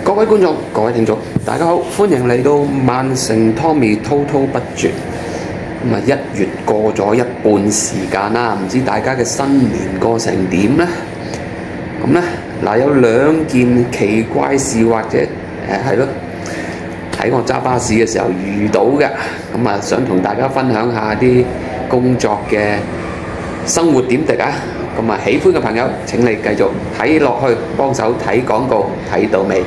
各位觀眾、各位聽眾，大家好，歡迎嚟到曼城 Tommy 滔滔不絕。咁啊，1月過咗一半時間啦，唔知大家嘅新年過成點呢？咁呢，嗱有兩件奇怪事或者係咯，喺我揸巴士嘅時候遇到嘅，咁啊想同大家分享下啲工作嘅生活點滴啊！咁啊，喜歡嘅朋友請你繼續睇落去，幫手睇廣告睇到尾。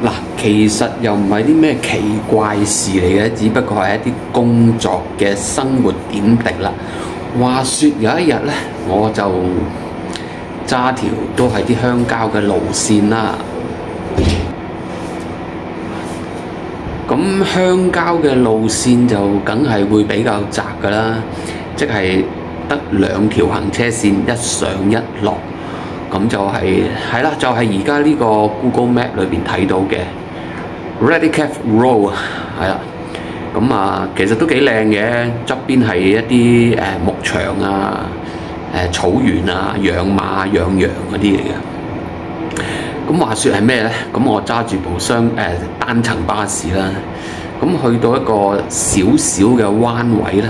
嗱，其實又唔係啲咩奇怪事嚟嘅，只不過係一啲工作嘅生活點滴啦。話說有一日呢，我就揸條都係啲鄉郊嘅路線啦。咁鄉郊嘅路線就梗係會比較窄㗎啦，即係得2條行車線，一上一落。咁就係啦，就係而家呢個 Google Map 裏邊睇到嘅 Redcliffe Road 係啦。咁啊，其實都幾靚嘅，側邊係一啲牧場啊、草原啊、養馬養羊嗰啲嚟嘅。咁話說係咩呢？咁我揸住部單層巴士啦，咁去到一個小小嘅彎位啦，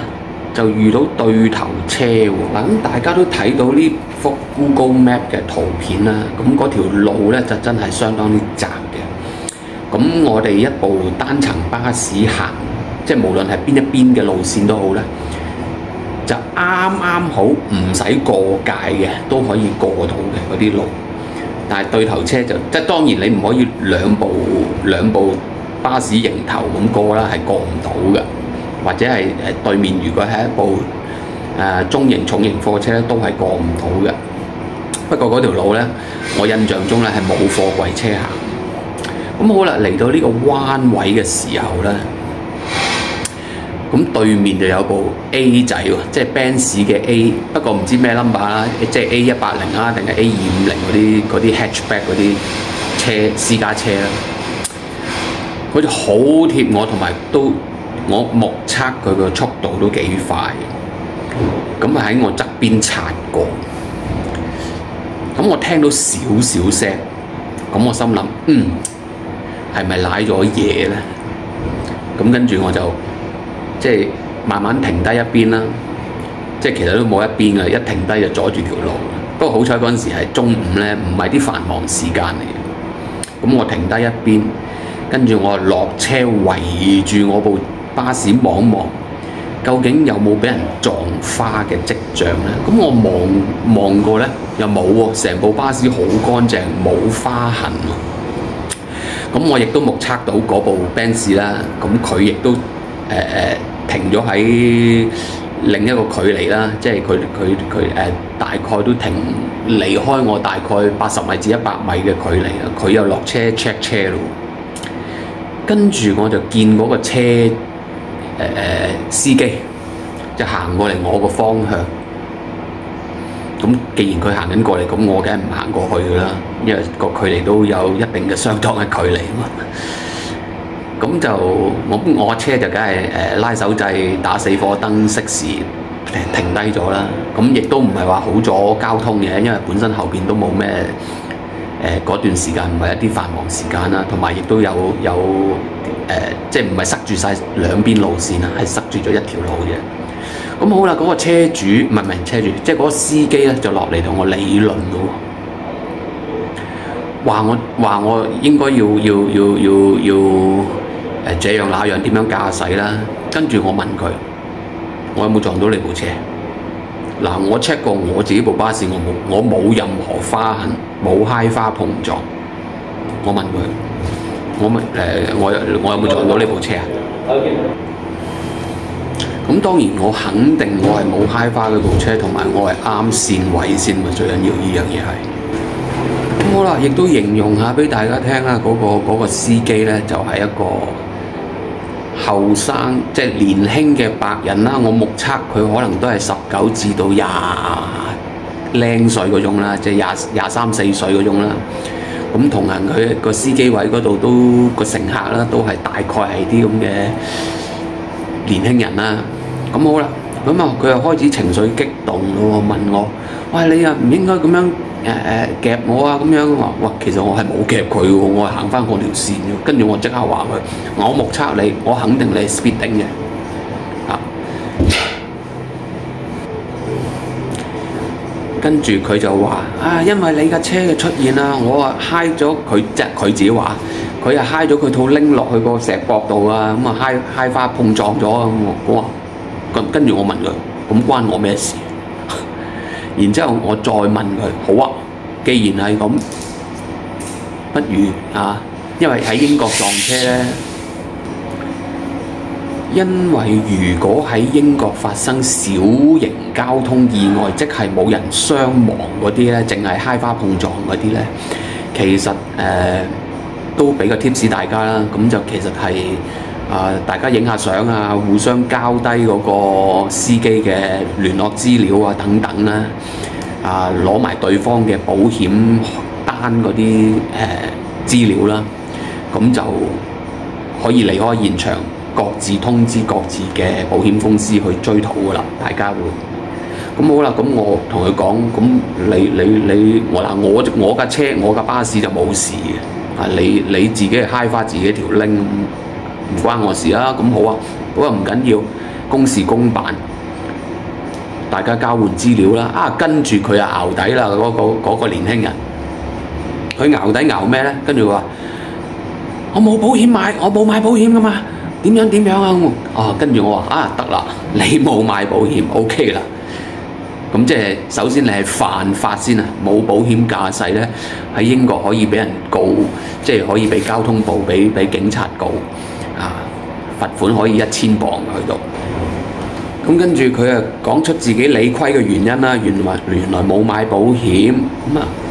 就遇到對頭車喎。嗱，咁大家都睇到呢幅 Google Map 嘅圖片啦，咁嗰條路咧就真係相當之窄嘅。咁我哋一部單層巴士行，即係無論係邊一邊嘅路線都好咧，就啱啱好唔使過界嘅，都可以過到嘅嗰啲路。但係對頭車就即係當然你唔可以兩部巴士迎頭咁過啦，係過唔到嘅。或者係對面如果係一部中型重型貨車咧，都係過唔到嘅。不過嗰條路咧，我印象中咧係冇貨櫃車行。咁好啦，嚟到呢個彎位嘅時候咧，咁對面就有部 A 仔喎，即係 Benz 嘅 A， 不過唔知咩 number 啦，即係 A180啊，定係 A250嗰啲 hatchback 嗰啲車私家車啦。佢就好貼我，同埋我目測佢個速度都幾快，咁啊喺我側邊擦過，咁我聽到少少聲，咁我心諗，係咪瀨咗嘢咧？咁跟住我就即係慢慢停低一邊啦，即係其實都冇一邊嘅，一停低就阻住條路。不過好彩嗰陣時係中午咧，唔係啲繁忙時間嚟嘅。咁我停低一邊，跟住我落車圍住我部巴士望望，究竟有冇俾人撞花嘅跡象咧？咁我望過咧，又冇喎，成部巴士好乾淨，冇花痕喎。咁我亦都目測到嗰部 Benz 啦，咁佢亦都停咗喺另一個距離啦，即係佢大概都停離開我大概80米至100米嘅距離啦。佢又落車 check 車咯，跟住我就見嗰個車司機就行過嚟我個方向。咁既然佢行緊過嚟，咁我梗係唔行過去㗎啦，因為個距離都有一定嘅相當嘅距離嘛。咁就我車就梗係拉手掣打死火燈熄匙停低咗啦。咁亦都唔係話好阻交通嘅，因為本身後邊都冇咩嗰段時間唔係一啲繁忙時間啦，同埋亦都有即係唔係塞住晒兩邊路線啊，係塞住咗一條路嘅。咁好啦，嗰個車主唔係車主，即係嗰個司機咧就落嚟同我理論咯，話我應該要這樣那樣點樣駕駛啦。跟住我問佢，我有冇撞到你部車？嗱，我 check 過我自己部巴士，我冇任何花痕，冇揩花碰撞。我問佢，我有冇撞到呢部車啊？咁當然我肯定我係冇揩花嗰部車，同埋我係啱線位先嘛，最緊要呢樣嘢係。咁好啦，亦都形容下俾大家聽啦，嗰個司機咧就係一個後生即係年輕嘅白人啦。我目測佢可能都係19至到20零歲嗰種啦，即係23、24歲嗰種啦。咁同行佢個司機位嗰度都個乘客啦，都係大概係啲咁嘅年輕人啦。咁好啦，咁啊佢又開始情緒激動咯，問我：喂，你啊唔應該咁樣夾我啊咁樣。我話哇，其實我係冇夾佢喎，我係行翻我條線嘅。跟住我即刻話佢，我目測你，我肯定你係 speeding 嘅。跟住佢就話因為你架車嘅出現啊，我啊揩咗佢，即係佢自己話，佢啊揩咗佢套拎落去個石壆度啊，咁啊揩花碰撞咗啊。我話跟住我問佢，咁關我咩事？然之後我再問佢，好啊，既然係咁，不如因為喺英國撞車咧。因為如果喺英國發生小型交通意外，即係冇人傷亡嗰啲咧，淨係揩花碰撞嗰啲咧，其實都俾個 tips 大家啦。咁就其實係大家影下相啊，互相交低嗰個司機嘅聯絡資料啊等等啦，攞埋對方嘅保險單嗰啲資料啦，咁就可以離開現場。各自通知各自嘅保險公司去追討㗎啦，大家會咁好啦。咁我同佢講，咁我架車我架巴士就冇事嘅，你自己係揩花自己條拎，唔關我事啦。咁好啊，好啊，唔緊要，公事公辦，大家交換資料啦。跟住佢啊淆底啦，嗰個年輕人，佢淆底淆咩咧？跟住佢話：我冇保險買，我冇買保險㗎嘛。點樣啊？跟住我話得啦，你冇買保險 ，OK 啦。咁即係首先你係犯法先啊！冇保險駕駛咧，喺英國可以俾人告，即係可以俾交通部俾警察告罰款可以1000磅去到。咁跟住佢講出自己理虧嘅原因啦，原來冇買保險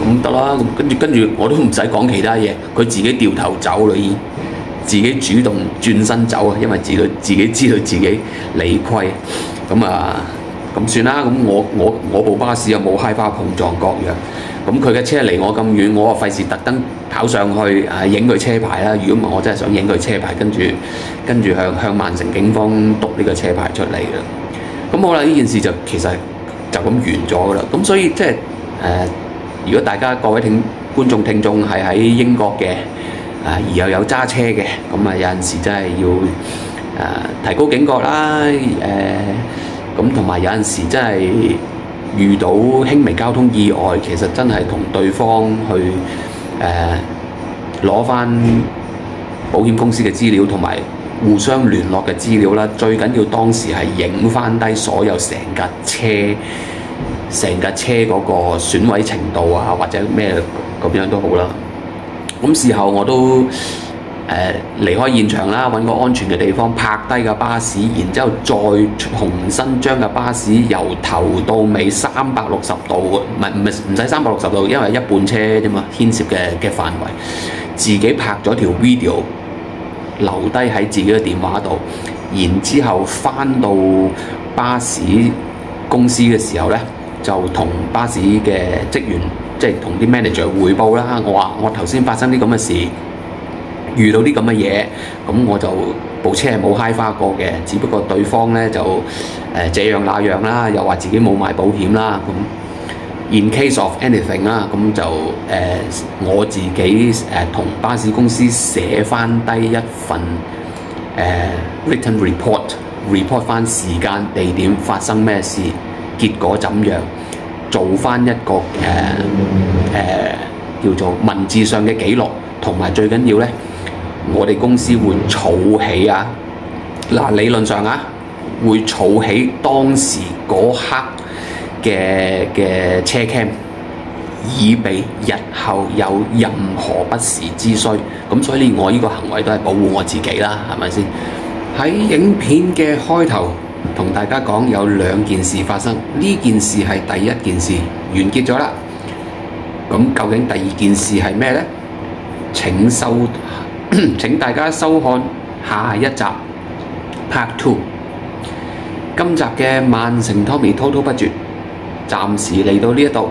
咁得啦。咁跟住我都唔使講其他嘢，佢自己掉頭走啦已經。自己主動轉身走啊，因為自己知道自己理虧，咁算啦。咁我部巴士又冇揩花碰撞各樣，咁佢嘅車離我咁遠，我費事特登跑上去影佢車牌啦。如果唔係，我真係想影佢車牌，跟住向曼城警方督呢個車牌出嚟嘅。咁好啦，呢件事其實就咁完咗噶啦。咁所以即係如果大家各位觀眾聽眾係喺英國嘅。而又有揸車嘅，咁有陣時真係要提高警覺啦。咁同埋有陣時真係遇到輕微交通意外，其實真係同對方去攞翻保險公司嘅資料，同埋互相聯絡嘅資料啦。最緊要當時係影翻低所有成架車嗰個損毀程度啊，或者咩咁樣都好啦。咁事後我都離開現場啦，揾個安全嘅地方泊低架巴士，然之後再重新將架巴士由頭到尾360度，唔使360度，因為一半車啫嘛，牽涉嘅範圍，自己拍咗條 video 留低喺自己嘅電話度，然之後翻到巴士公司嘅時候呢，就同巴士嘅職員，即係同啲 manager 匯報啦。我話我頭先發生啲咁嘅事，遇到啲咁嘅嘢，咁我就部車係冇揩花過嘅，只不過對方咧就這樣那樣啦，又話自己冇買保險啦。咁 in case of anything 啦，咁就我自己同巴士公司寫翻低一份written report 翻時間地點發生咩事，結果怎樣。做翻一個叫做文字上嘅記錄，同埋最緊要咧，我哋公司會儲起理論上會儲起當時嗰刻嘅車 cam， 以備日後有任何不時之需。咁所以我呢個行為都係保護我自己啦，係咪先？喺影片嘅開頭，同大家講有2件事發生，呢件事係第一件事完結咗啦。咁究竟第2件事係咩呢？請大家收看下一集 Part 2。今集嘅曼城 Tommy 滔滔不絕，暫時嚟到呢一度。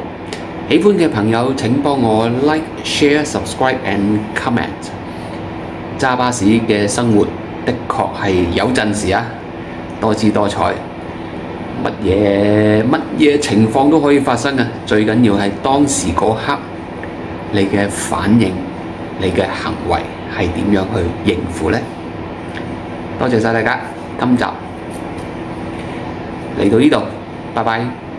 喜歡嘅朋友請幫我 like、share、subscribe and comment。揸巴士嘅生活的確係有陣時多姿多彩，乜嘢情況都可以發生啊！最緊要係當時嗰刻你嘅反應、你嘅行為係點樣去應付呢？多謝晒大家，今集嚟到呢度，拜拜。